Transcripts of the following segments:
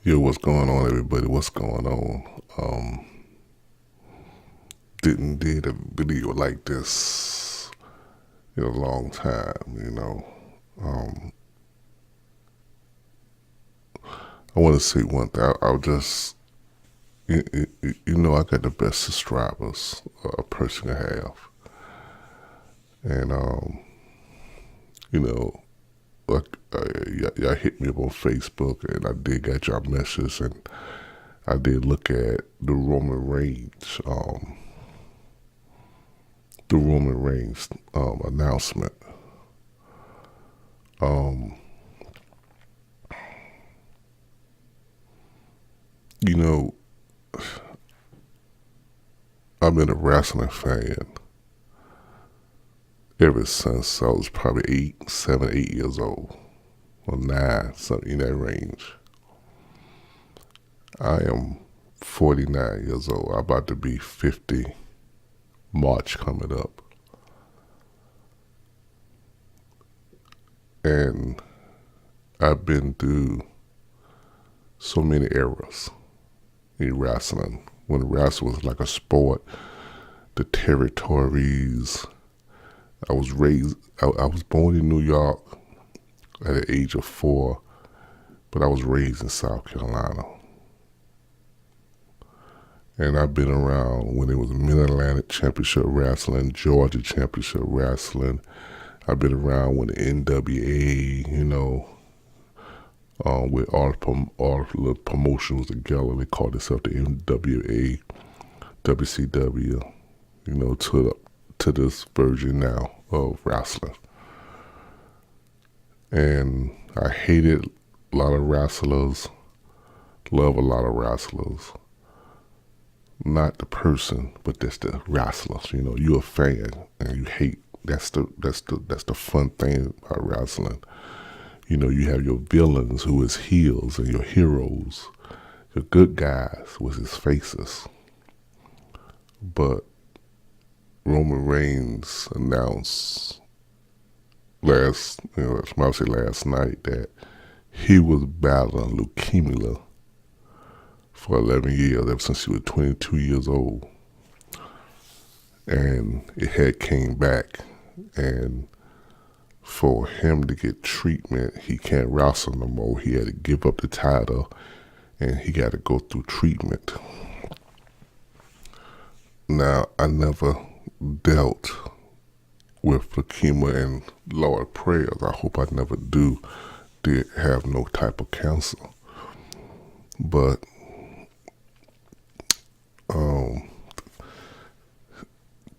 Yo, what's going on, everybody? What's going on? Didn't did a video like this in a long time. Um, I want to say one thing. I'll just, I got the best subscribers a person can have, and you know, y'all hit me up on Facebook, and I did get your message, and I did look at the Roman Reigns announcement. Um, you know, I've been a wrestling fan ever since I was probably 8 years old, or 9, something in that range. I am 49 years old. I'm about to be 50, March coming up. And I've been through so many eras in wrestling. When wrestling was like a sport, the territories. I was born in New York at the age of 4, but I was raised in South Carolina. And I've been around when it was Mid-Atlantic Championship Wrestling, Georgia Championship Wrestling. I've been around when the NWA, with all the promotions together. They called themselves the NWA, WCW, to this version now of wrestling. And I hated a lot of wrestlers, love a lot of wrestlers. Not the person, but that's the wrestlers. You're a fan and you hate. That's the fun thing about wrestling. You have your villains who is heels and your heroes. Your good guys was his faces. But Roman Reigns announced last night that he was battling leukemia for 11 years, ever since he was 22 years old. And it had came back. And for him to get treatment, he can't wrestle no more. He had to give up the title, and he got to go through treatment. Now, I never dealt with leukemia, and Lord prayers, I hope I never did have no type of cancer. But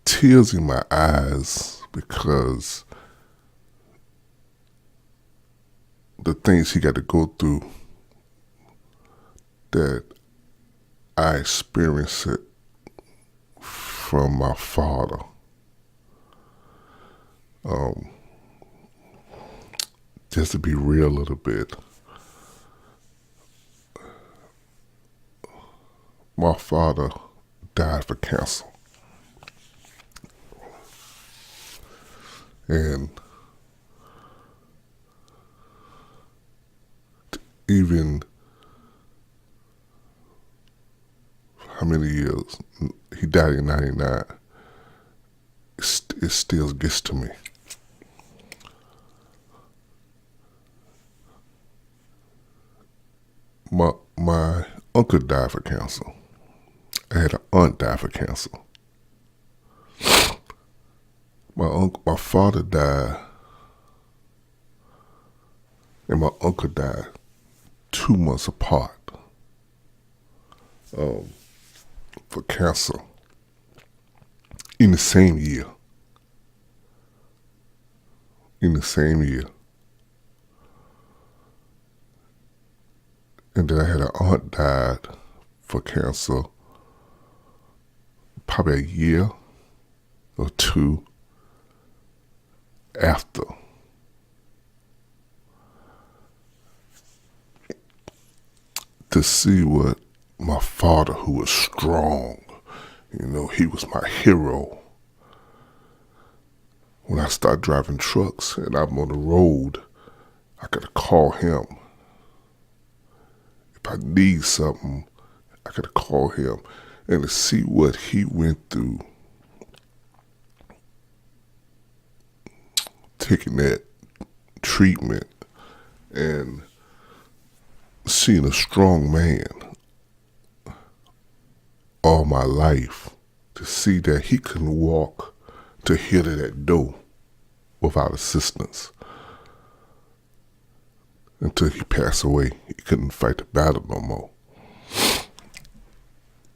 tears in my eyes because the things he got to go through, that I experienced it from my father. Just to be real a little bit, my father died for cancer. And even how many years? He died in 99. It still gets to me. My uncle died for cancer. I had an aunt die for cancer. My father died, and my uncle died 2 months apart for cancer in the same year. In the same year. And then I had an aunt died for cancer probably a year or 2 after. To see what my father, who was strong, he was my hero. When I start driving trucks and I'm on the road, I gotta call him. If I need something, I gotta call him. And to see what he went through, taking that treatment and seeing a strong man all my life, to see that he couldn't walk to hit at that door without assistance. Until he passed away, he couldn't fight the battle no more.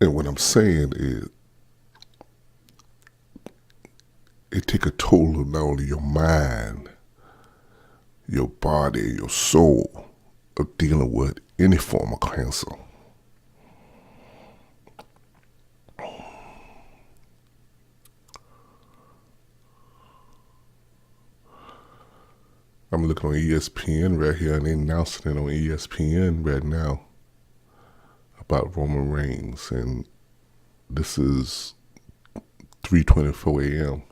And what I'm saying is, it take a toll of not only your mind, your body, and your soul of dealing with any form of cancer. I'm looking on ESPN right here, and they announcing it on ESPN right now about Roman Reigns, and this is 3:24 a.m.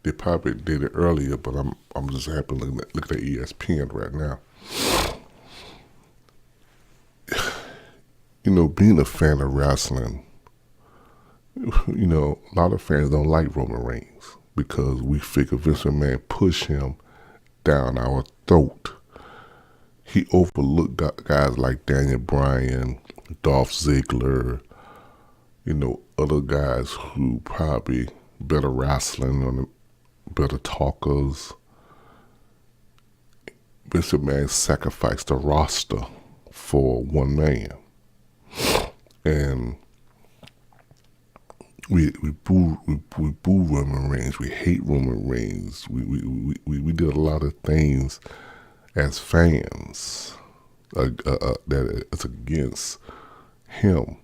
They probably did it earlier, but I'm just happy looking at ESPN right now. You know, being a fan of wrestling, you know, a lot of fans don't like Roman Reigns because we figure Vince McMahon push him down our throat. He overlooked guys like Daniel Bryan, Dolph Ziggler, you know, other guys who probably better wrestling or better talkers. Vince McMahon sacrificed the roster for one man. And we boo Roman Reigns. We hate Roman Reigns. We did a lot of things as fans that is against him.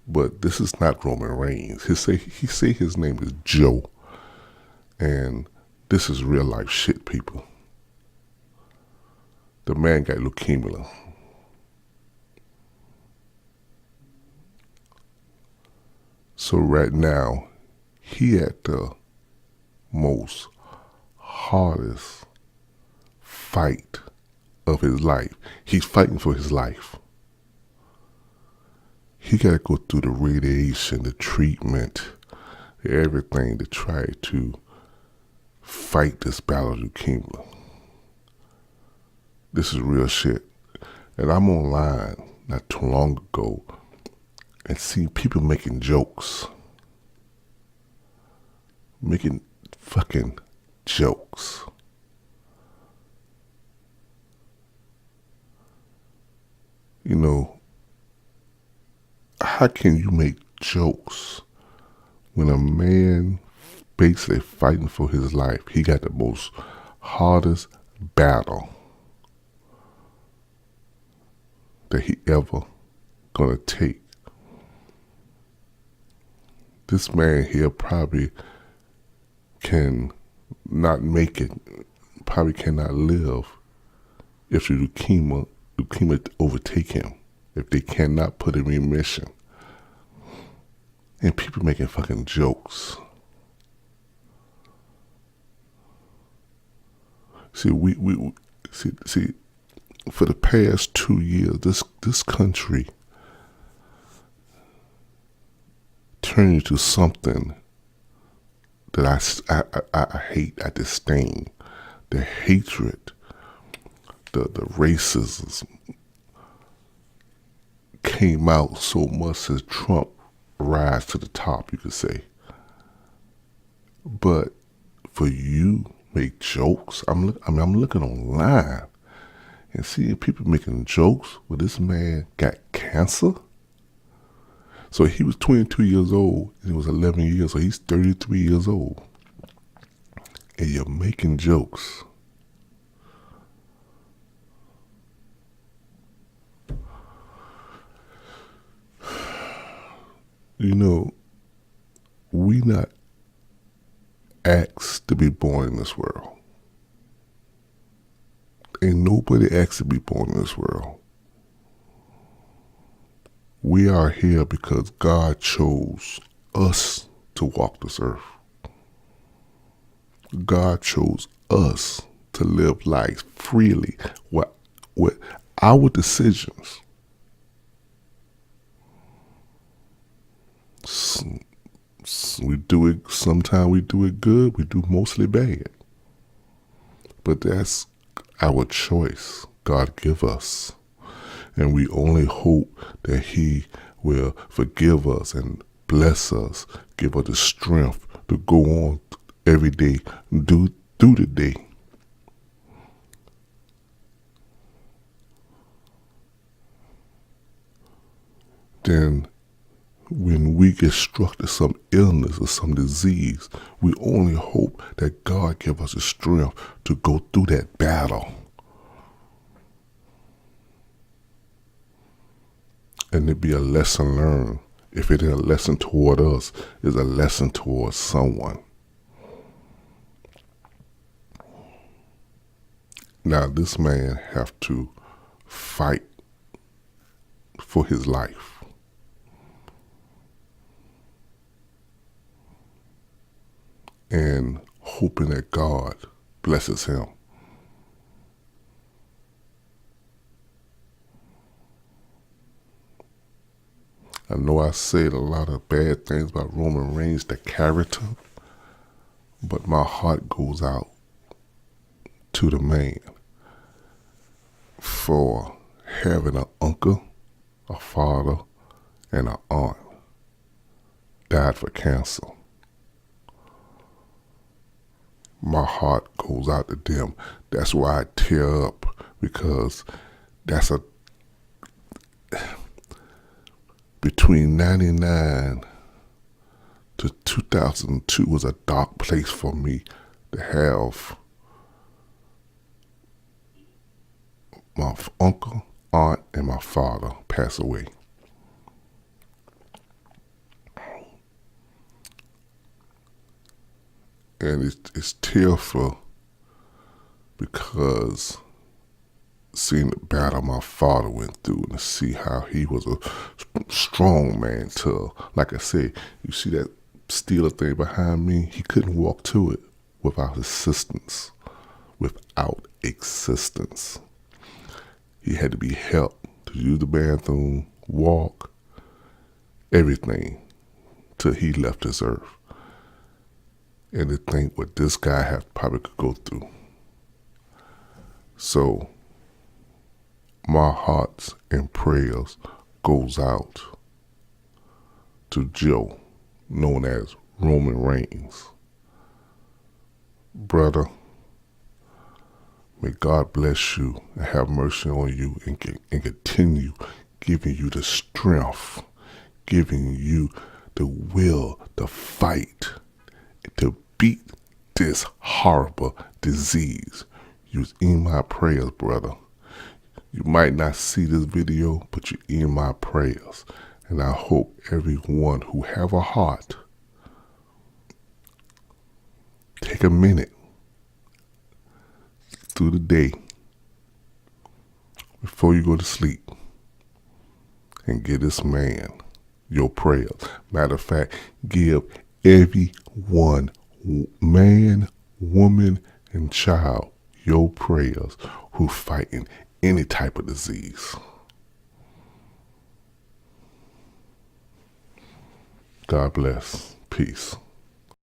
But this is not Roman Reigns. He say his name is Joe, and this is real life shit, people. The man got leukemia. So right now, he at the most hardest fight of his life. He's fighting for his life. He got to go through the radiation, the treatment, everything to try to fight this battle of leukemia. This is real shit. And I'm online not too long ago and see people making jokes. Making fucking jokes. You know, how can you make jokes when a man basically fighting for his life? He got the most hardest battle that he ever gonna take. This man here probably can not make it, probably cannot live if the leukemia overtake him, if they cannot put him in remission. And people making fucking jokes. See, see, for the past 2 years, this country turned into something that I hate, I disdain. The hatred, the racism came out so much since Trump rise to the top, you could say. But for you make jokes, I'm looking online and seeing people making jokes. Well, this man got cancer. So he was 22 years old, and it was 11 years, so he's 33 years old. And you're making jokes. You know, we not asked to be born in this world. Ain't nobody asked to be born in this world. We are here because God chose us to walk this earth. God chose us to live life freely with our decisions. We do it, sometimes we do it good, we do mostly bad. But that's our choice God give us. And we only hope that he will forgive us and bless us, give us the strength to go on every day, do the day. Then when we get struck with some illness or some disease, we only hope that God give us the strength to go through that battle. And it be a lesson learned. If it is a lesson toward us, it's a lesson towards someone. Now this man have to fight for his life. And hoping that God blesses him. I know I said a lot of bad things about Roman Reigns, the character, but my heart goes out to the man for having an uncle, a father, and an aunt died for cancer. My heart goes out to them. That's why I tear up, because that's a between 99 to 2002 was a dark place for me to have my uncle, aunt, and my father pass away. And it's tearful because seeing the battle my father went through and to see how he was a strong man to, like I said, you see that steel thing behind me? He couldn't walk to it without assistance. He had to be helped to use the bathroom, walk, everything till he left this earth. And to think what this guy probably could go through. So my hearts and prayers goes out to Joe, known as Roman Reigns. Brother, may God bless you and have mercy on you and continue giving you the strength, giving you the will to fight, to beat this horrible disease. You're in my prayers, brother. You might not see this video, but you're in my prayers. And I hope everyone who have a heart, take a minute through the day before you go to sleep and give this man your prayers. Matter of fact, give everyone, man, woman, and child, your prayers who fighting any type of disease. God bless. Peace.